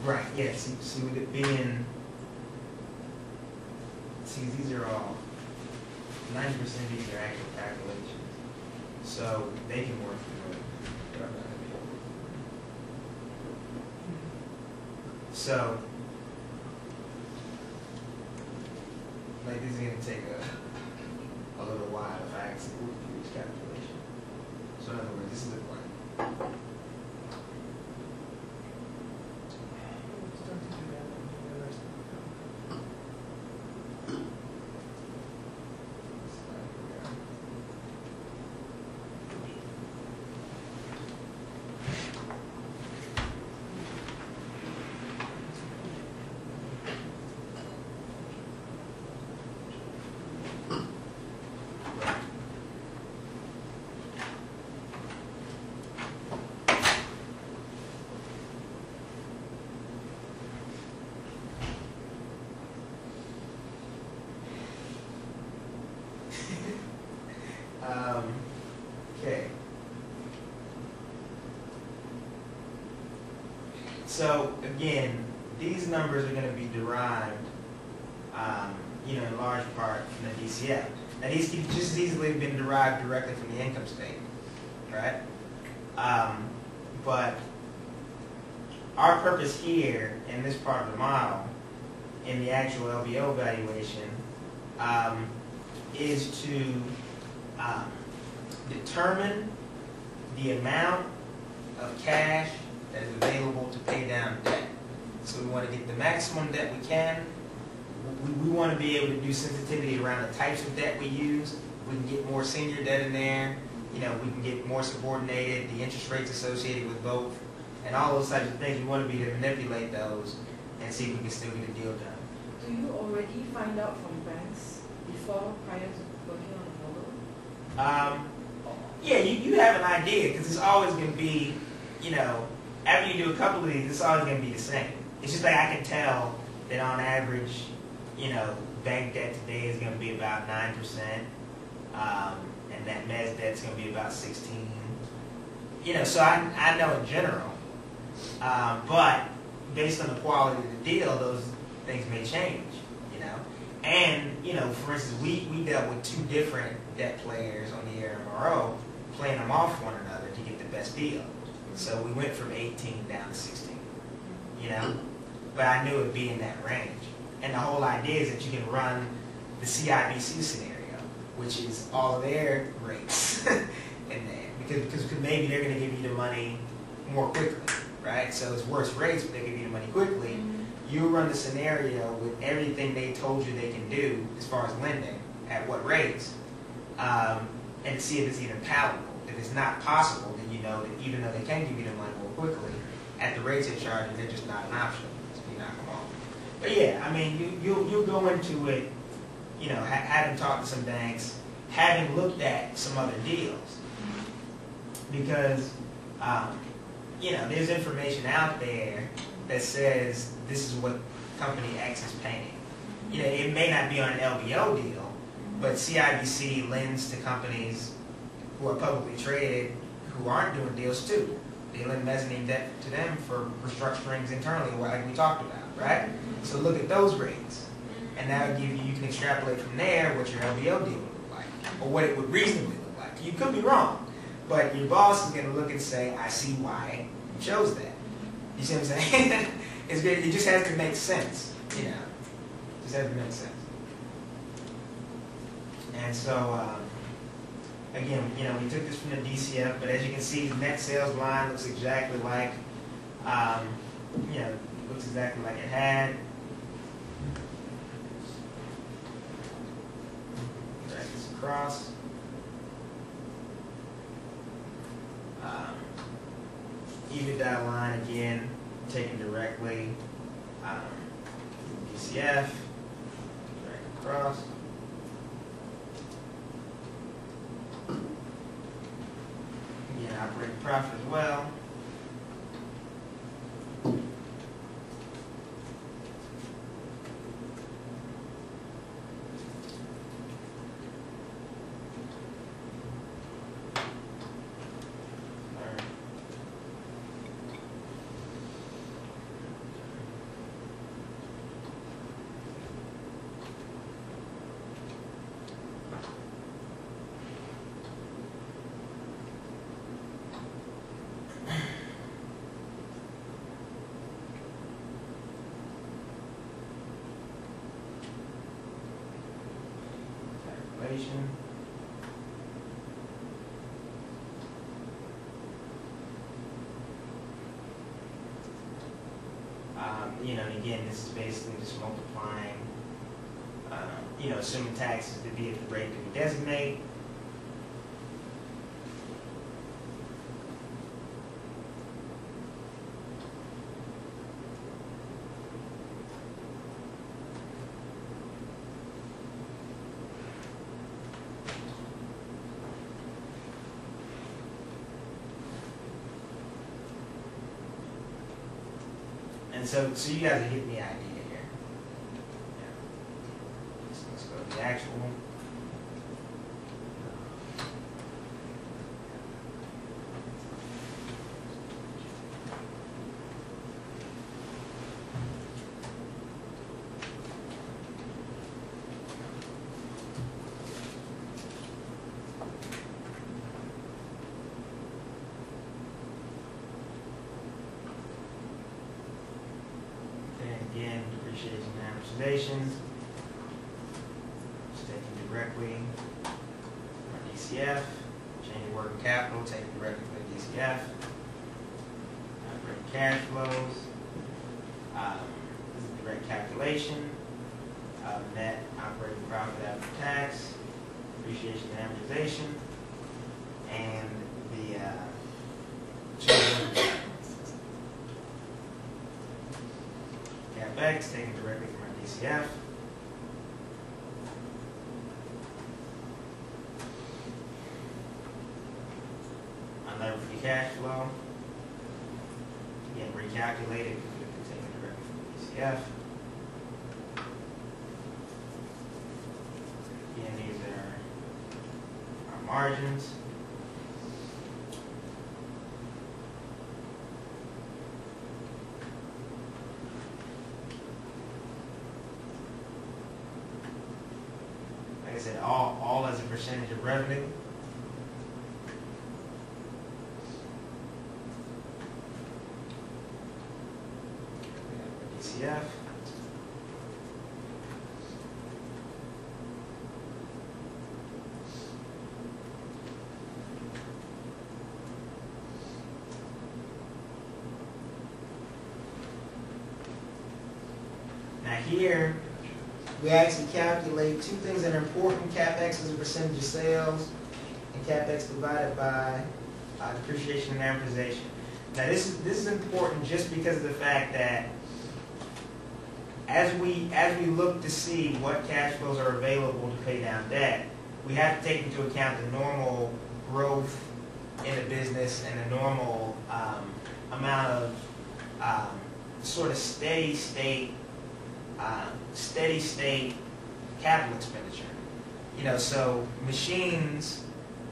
Right, yeah, see with it being, see, these are all, 90% of these are actual calculations. So they can work through it. But I'm not gonna be able to. So, like this is gonna take a little while if I actually work through each calculation. So in other words, this is the plan. Okay. So again, these numbers are going to be derived, in large part from the DCF. Now these can just as easily have been derived directly from the income statement, right? But our purpose here in this part of the model, in the actual LBO valuation, is to determine the amount of cash that is available to pay down debt. So we want to get the maximum debt we can. We want to be able to do sensitivity around the types of debt we use. We can get more senior debt in there. We can get more subordinated, the interest rates associated with both, and all those types of things. We want to be able to manipulate those and see if we can still get a deal done. Do you already find out from banks prior to working on the model? Yeah, you have an idea, because it's always going to be, after you do a couple of these, it's always going to be the same. It's just like I can tell that on average, bank debt today is going to be about 9%, and that mezz debt is going to be about 16. So I know in general, but based on the quality of the deal, those things may change, And, for instance, we dealt with two different debt players on the MRO, playing them off one another to get the best deal. So we went from 18 down to 16, But I knew it would be in that range. And the whole idea is that you can run the CIBC scenario, which is all of their rates in there. Because maybe they're going to give you the money more quickly, right? So it's worse rates, but they give you the money quickly. You run the scenario with everything they told you they can do as far as lending, at what rates, and see if it's even palatable. If it's not possible, then you know that even though they can give you the money more quickly, at the rates they're charging, they're just not an option. So you knock them off. But yeah, I mean, you'll go into it, having talked to some banks, having looked at some other deals, because there's information out there that says this is what company X is paying. It may not be on an LBO deal, but CIBC lends to companies who are publicly traded who aren't doing deals too. They lend mezzanine debt to them for restructurings internally, like we talked about, right? So look at those rates, and that'll give you can extrapolate from there what your LBO deal would look like, or what it would reasonably look like. You could be wrong, but your boss is going to look and say, I see why you chose that. You see what I'm saying? It's good. It just has to make sense, It just has to make sense. And so, again, we took this from the DCF, but as you can see, the net sales line looks exactly like, looks exactly like it had. Drag this across. EBITDA line again, taken directly. DCF, drag across. Again, operating profit as well. calculation. And again, this is basically just multiplying, assuming taxes to be at the rate that we designate. And so you guys are getting the idea here. Yeah. Let's go to the actual. Again, depreciation and amortization, just taking directly from DCF, changing working capital, taking directly from DCF, operating cash flows, this is direct calculation of net operating profit after tax, depreciation and amortization, and the change working capital. CapEx taken directly from our DCF. Unlevered free cash flow. Again, recalculated because it was taken directly from the DCF. Again, these are our margins. Like I said, all as a percentage of revenue. DCF. Now here, we actually calculate two things that are important: CapEx as a percentage of sales, and CapEx divided by depreciation and amortization. Now this is important just because of the fact that as we look to see what cash flows are available to pay down debt, we have to take into account the normal growth in the business and the normal amount of sort of steady state capital expenditure. So machines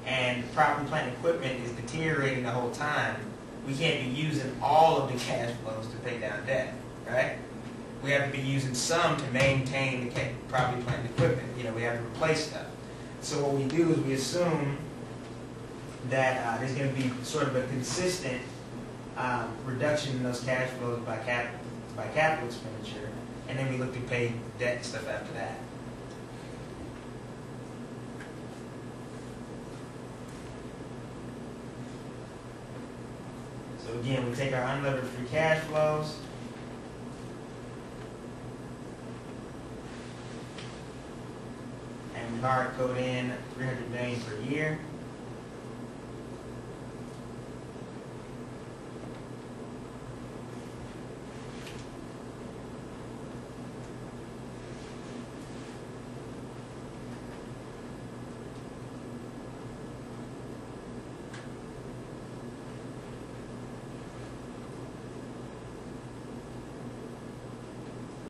and property, plant, and equipment is deteriorating the whole time. We can't be using all of the cash flows to pay down debt, right? We have to be using some to maintain the property, plant, and equipment. We have to replace stuff. So what we do is we assume that there's going to be sort of a consistent reduction in those cash flows by capital expenditure, and then we look to pay debt and stuff after that. So again, we take our unlevered free cash flows, and we hard code in $300 million per year.